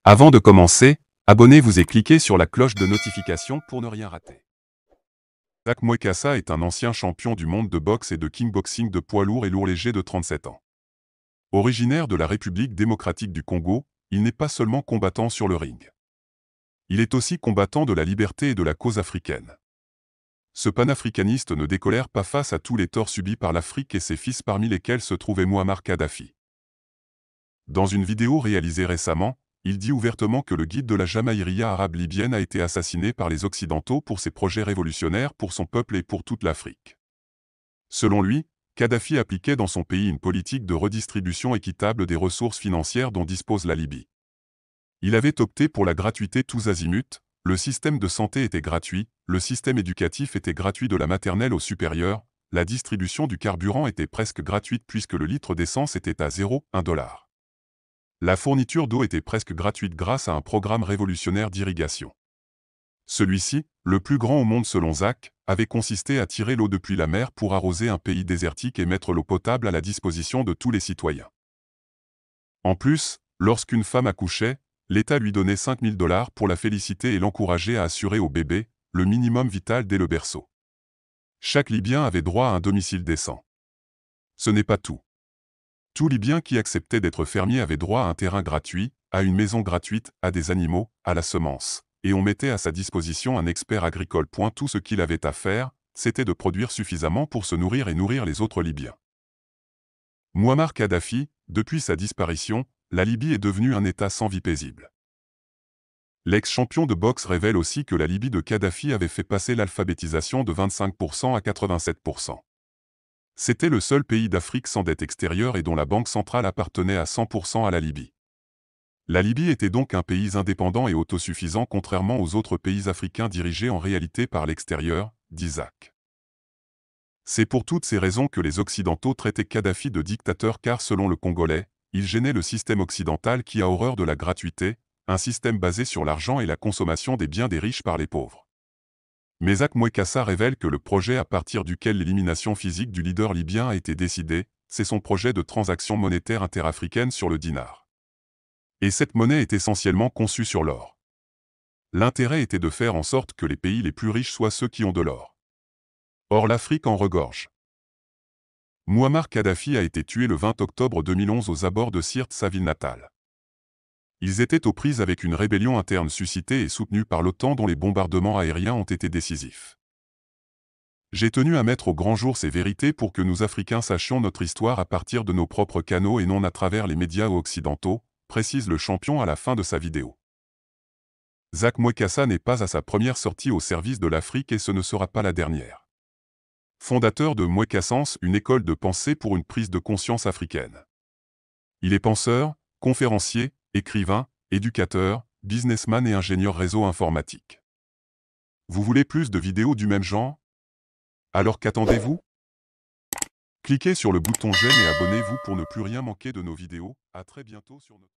Avant de commencer, abonnez-vous et cliquez sur la cloche de notification pour ne rien rater. Zach Mwekassa est un ancien champion du monde de boxe et de kickboxing de poids lourd et lourd léger de 37 ans. Originaire de la République démocratique du Congo, il n'est pas seulement combattant sur le ring. Il est aussi combattant de la liberté et de la cause africaine. Ce panafricaniste ne décolère pas face à tous les torts subis par l'Afrique et ses fils parmi lesquels se trouvait Muammar Kadhafi. Dans une vidéo réalisée récemment, il dit ouvertement que le guide de la Jamaïria arabe libyenne a été assassiné par les Occidentaux pour ses projets révolutionnaires pour son peuple et pour toute l'Afrique. Selon lui, Kadhafi appliquait dans son pays une politique de redistribution équitable des ressources financières dont dispose la Libye. Il avait opté pour la gratuité tous azimuts, le système de santé était gratuit, le système éducatif était gratuit de la maternelle au supérieur, la distribution du carburant était presque gratuite puisque le litre d'essence était à 0,1 $. La fourniture d'eau était presque gratuite grâce à un programme révolutionnaire d'irrigation. Celui-ci, le plus grand au monde selon Zach, avait consisté à tirer l'eau depuis la mer pour arroser un pays désertique et mettre l'eau potable à la disposition de tous les citoyens. En plus, lorsqu'une femme accouchait, l'État lui donnait 5 000 $ pour la féliciter et l'encourager à assurer au bébé le minimum vital dès le berceau. Chaque Libyen avait droit à un domicile décent. Ce n'est pas tout. Tout Libyen qui acceptait d'être fermier avait droit à un terrain gratuit, à une maison gratuite, à des animaux, à la semence, et on mettait à sa disposition un expert agricole. Tout ce qu'il avait à faire, c'était de produire suffisamment pour se nourrir et nourrir les autres Libyens. Muammar Kadhafi, depuis sa disparition, la Libye est devenue un État sans vie paisible. L'ex-champion de boxe révèle aussi que la Libye de Kadhafi avait fait passer l'alphabétisation de 25% à 87%. C'était le seul pays d'Afrique sans dette extérieure et dont la banque centrale appartenait à 100% à la Libye. La Libye était donc un pays indépendant et autosuffisant contrairement aux autres pays africains dirigés en réalité par l'extérieur, dit Zach. C'est pour toutes ces raisons que les Occidentaux traitaient Kadhafi de dictateur car selon le Congolais, il gênait le système occidental qui a horreur de la gratuité, un système basé sur l'argent et la consommation des biens des riches par les pauvres. Mais Zach Mwekassa révèle que le projet à partir duquel l'élimination physique du leader libyen a été décidée, c'est son projet de transaction monétaire interafricaine sur le dinar. Et cette monnaie est essentiellement conçue sur l'or. L'intérêt était de faire en sorte que les pays les plus riches soient ceux qui ont de l'or. Or l'Afrique en regorge. Muammar Kadhafi a été tué le 20 octobre 2011 aux abords de Sirte, sa ville natale. Ils étaient aux prises avec une rébellion interne suscitée et soutenue par l'OTAN dont les bombardements aériens ont été décisifs. J'ai tenu à mettre au grand jour ces vérités pour que nous Africains sachions notre histoire à partir de nos propres canaux et non à travers les médias occidentaux, précise le champion à la fin de sa vidéo. Zach Mwekassa n'est pas à sa première sortie au service de l'Afrique et ce ne sera pas la dernière. Fondateur de Mwekassance, une école de pensée pour une prise de conscience africaine. Il est penseur, conférencier, écrivain, éducateur, businessman et ingénieur réseau informatique. Vous voulez plus de vidéos du même genre? Alors qu'attendez-vous? Cliquez sur le bouton j'aime et abonnez-vous pour ne plus rien manquer de nos vidéos. À très bientôt sur notre